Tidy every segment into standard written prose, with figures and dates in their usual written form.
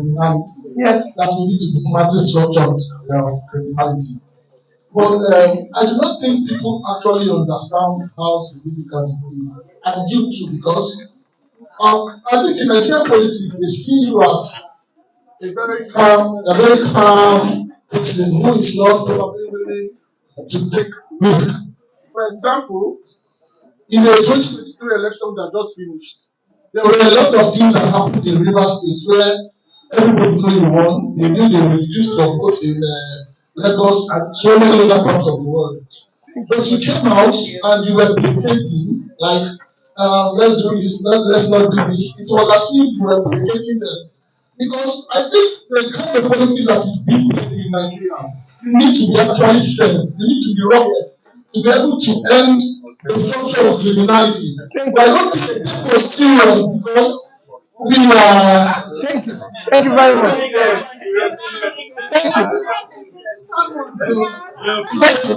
criminality. Yes. That we need to dismantle structure of criminality. But I do not think people actually understand how significant it is. And you too, because I think in Nigerian politics, they see you as a very calm person who is not probably willing to take risk. For example, in the 2023 election that just finished, there were a lot of things that happened in Rivers State where everybody knew you won. They knew they reduced your vote in Lagos and so many other parts of the world. But you came out and you were placating, like, let's do this, let's not do this. It was as if you were placating them. Because I think the kind of politics that is being played in Nigeria, you need to be actually firm, you need to be rugged, to be able to end the structure of criminality. But I don't take it serious because we are. Thank you. Thank you very much. Thank you. Thank you.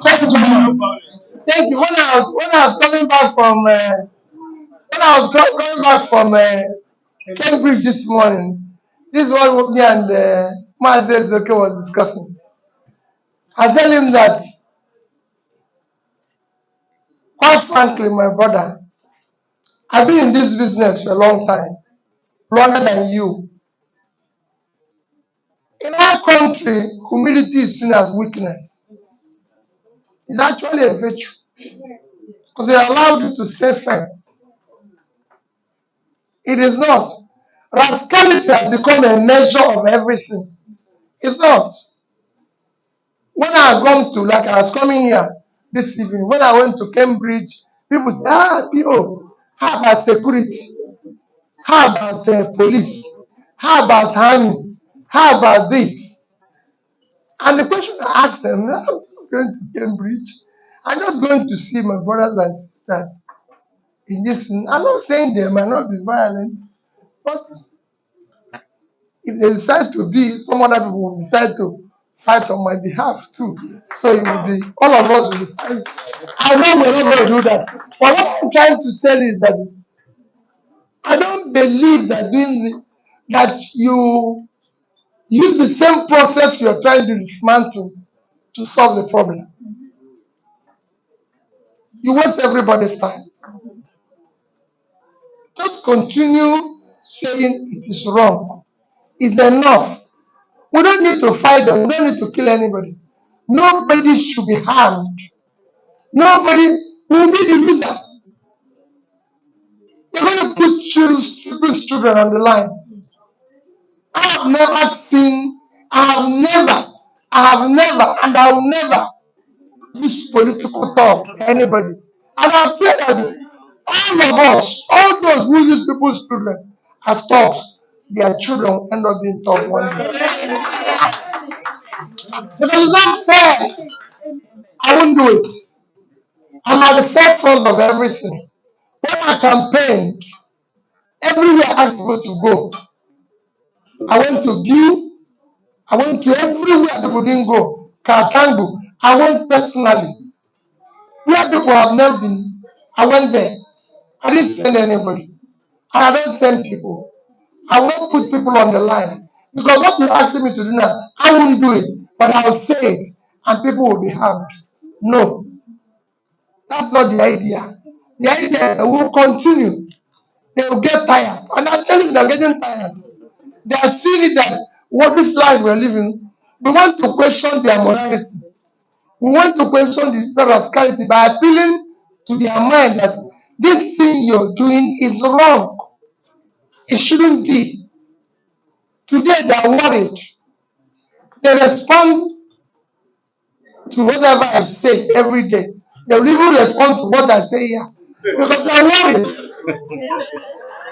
Thank you. Thank you. When I was coming back from Cambridge this morning, this is what me and Master Zoke was discussing. I tell him that, quite frankly, my brother, I've been in this business for a long time, longer than you. In our country, humility is seen as weakness. It's actually a virtue because they allow you to stay firm. It is not. Rascality has become a measure of everything. It's not. When I gone to, like I was coming here this evening, when I went to Cambridge, people say, people, how about security? How about police? How about army? How about this? And the question I asked them, I'm just going to Cambridge. I'm just going to see my brothers and sisters in this. I'm not saying they might not be violent, but if they decide to be, some other people will decide to fight on my behalf too. So it will be, all of us will be fighting. I know we're not going to do that. But what I'm trying to tell is that I don't believe that that you use the same process you're trying to dismantle to solve the problem. You waste everybody's time. Just continue saying it is wrong. It's enough. We don't need to fight them. We don't need to kill anybody. Nobody should be harmed. Nobody will be the loser. You're going to put children on the line. I have never, and I will never use political talk to anybody. And I pray that all of us, all those who use people's children as talks, their children will end up being taught one day. If it's not fair, I won't do it. I'm at the forefront of everything. When I campaigned, everywhere I asked people to go. I went to View, I went to everywhere people didn't go. Kakangu, I went personally. Where people have never been, I went there. I didn't send anybody. And I don't send people. I won't put people on the line. Because what you're asking me to do now, I won't do it. But I'll say it, and people will be harmed. No. That's not the idea. The idea is that we'll continue. They will get tired. And I'm telling you, they're getting tired. They are seeing that what this life we're living, we want to question their morality. We want to question the rascality by appealing to their mind that this thing you're doing is wrong. It shouldn't be. Today they are worried. They respond to whatever I say every day. They will even respond to what I say here. Because they are worried.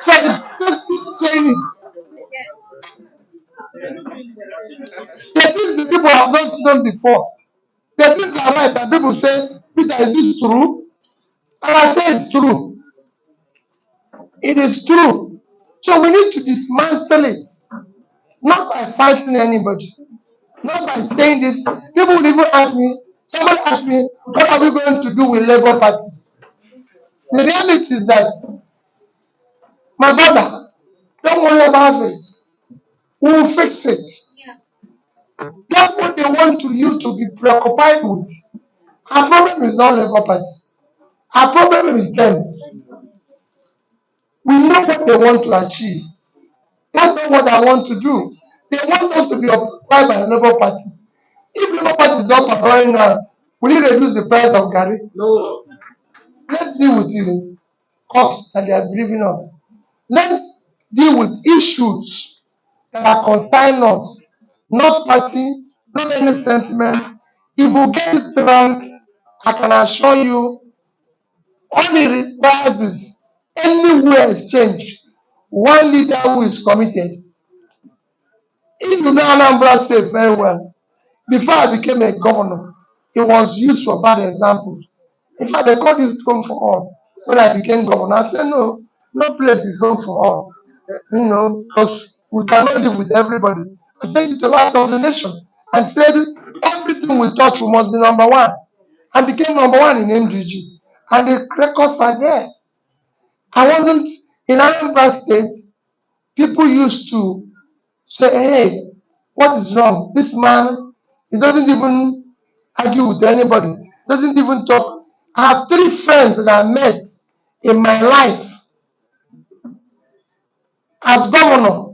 So it's just keep saying it. They think the people have not seen them before. They think they are right, and people say, Peter, is this true? And I say it's true. It is true. So we need to dismantle it. Not by fighting anybody. Not by saying this. People will even ask me, somebody asked me, what are we going to do with Labour Party? The reality is that, my brother, don't worry about it. We will fix it. That's what they want you to be preoccupied with. Our problem is not Labour Party. Our problem is them. We know what they want to achieve. That's not what I want to do. They want us to be occupied by the Labour Party. If Labour Party is not performing now, will you reduce the price of Gary? No. Let's deal with the cost that they are driving us. Let's deal with issues that are concerned us, not party, not any sentiment. If we get it right, I can assure you, all it requires is anywhere exchange, one leader who is committed. If you know Anambra State very well, before I became a governor, it was used for bad examples. In fact, they called it home for all. When I became governor, I said, no, no place is home for all. Because we cannot live with everybody. I take it to light of the nation. I said, everything we touch, we must be number one. I became number one in Njenje. And the records are there. I wasn't in Anambra State. People used to say, hey, what is wrong? This man, he doesn't even argue with anybody, doesn't even talk. I have 3 friends that I met in my life as governor.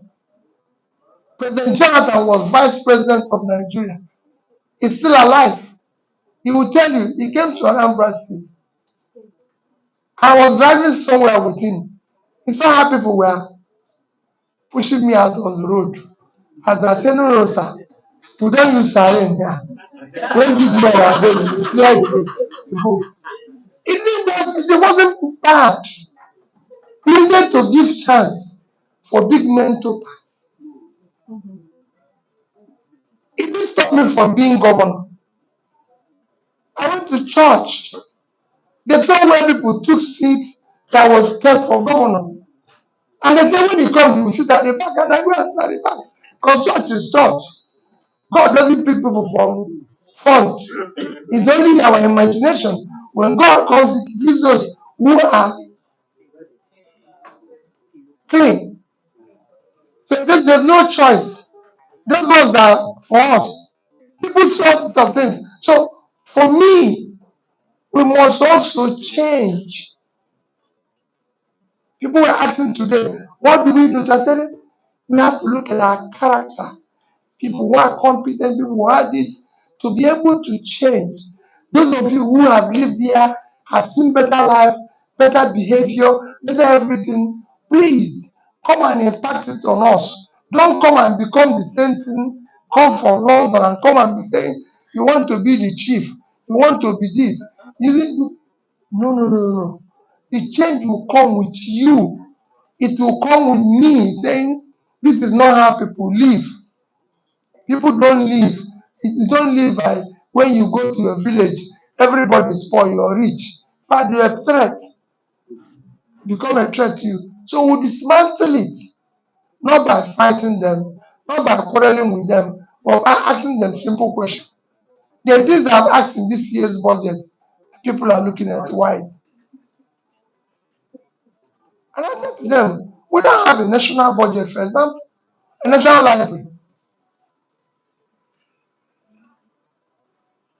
President Jonathan was vice president of Nigeria. He's still alive. He will tell you, he came to Anambra State. I was driving somewhere with him. He saw how people were pushing me out on the road. As I said, no, sir, we don't use siren here. When big men are there, you clear the road. It wasn't bad. We need to give chance for big men to pass. It didn't stop me from being governor. I went to church. They saw where people took seats that was kept for governor. And they said when he comes, he will sit at the back, and I go and sit at the back. Because church is church. God doesn't pick people from front. It's only our imagination. When God comes, He gives us who are clean. So there's no choice. Those ones are for us. People saw some things. So for me, we must also change. People were asking today, what do we do? I said, we have to look at our character. People who are competent, people who have this, to be able to change. Those of you who have lived here, have seen better life, better behavior, better everything, please come and impact it on us. Don't come and become the same thing, come from London and come and be saying, you want to be the chief, you want to be this. No. The change will come with you. It will come with me saying, this is not how people live. People don't live. You don't live by when you go to a village, everybody's poor, you're rich. But you're a threat. Become a threat to you. So we dismantle it. Not by fighting them, not by quarreling with them, but by asking them simple questions. There are things that I've asked in this year's budget. People are looking at wise. And I said to them, we don't have a national budget, for example, a national library.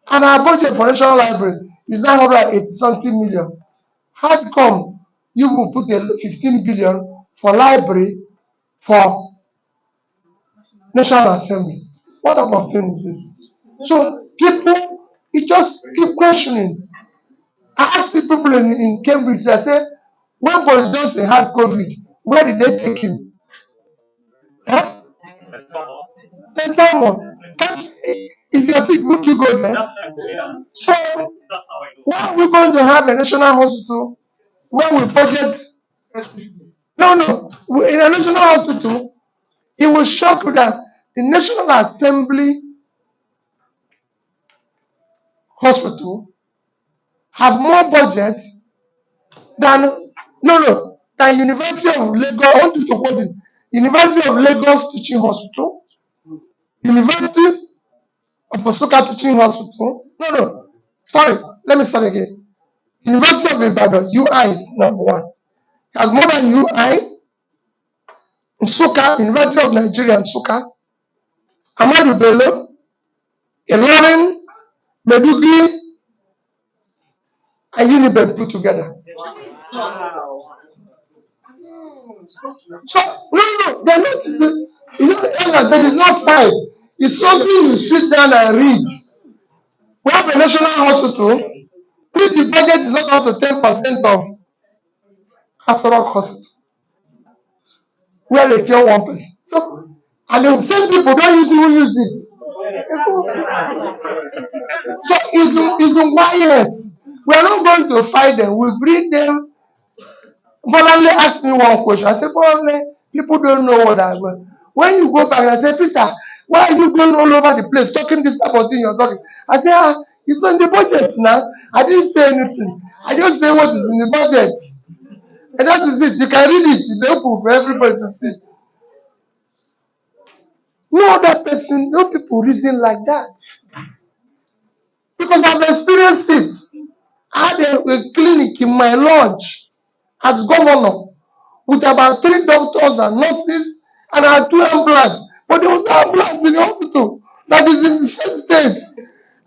And our budget for national library is 980 something million. How come you will put a 15 billion for library for National Assembly? What about thing is this? So people, it just keep questioning. I asked the people in Cambridge, I said, when Boris Johnson had COVID, where did they take him? Huh? St. Simon. If you're sick, would you go there? So, why are we going to have a national hospital when we budget? No. In a national hospital, it will shock you that the National Assembly hospital have more budget than than University of Lagos. I want you to quote this. University of Lagos Teaching Hospital, University of Osoka Teaching Hospital. No. Sorry, let me start again. University of Ibadan, UI is number one. Has more than UI, Nsukka, University of Nigeria, Nsukka, Ahmadu Bello, Ilorin, Maiduguri, and Uniben put together. So, no, they're not, you know, as I said, it's not five. It's something you sit down and read. We have a national hospital, which the budget is not up to 10% of Asarok Hospital, where they kill one person. So, and the same people don't use it. So it's the quiet. We are not going to fight them. We bring them. Bolale asked me one question. I said, Bolale, people don't know what I want. When you go back, I said, Peter, why are you going all over the place talking this type of thing you're talking? I said, it's on the budget now. I didn't say anything. I just say what is in the budget. And that is it. You can read it. It's open for everybody to see. No other person, no people reason like that. Because I've experienced it. I had a clinic in my lodge as governor with about 3 doctors and nurses, and I had 2 ambulances. But there was no ambulance in the hospital that is in the same state.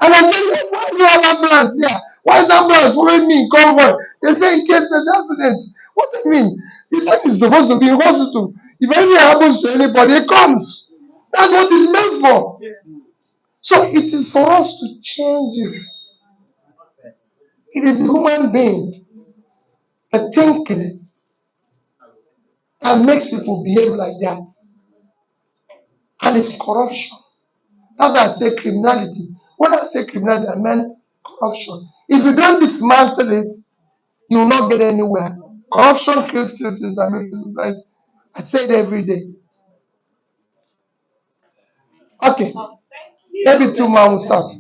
And I said, why is there an ambulance here? Why is the ambulance following me in convoy? They say in case there's an accident. What do you mean? The thing is supposed to be in hospital. If anything happens to anybody, it comes. That's what it's meant for. So it is for us to change it. It is the human being, the thinking, that makes people behave like that. And it's corruption. That's why I say criminality. When I say criminality, I mean corruption. If you don't dismantle it, you will not get anywhere. Corruption kills citizens and makes society. I say it every day. Okay. Maybe 2 months up.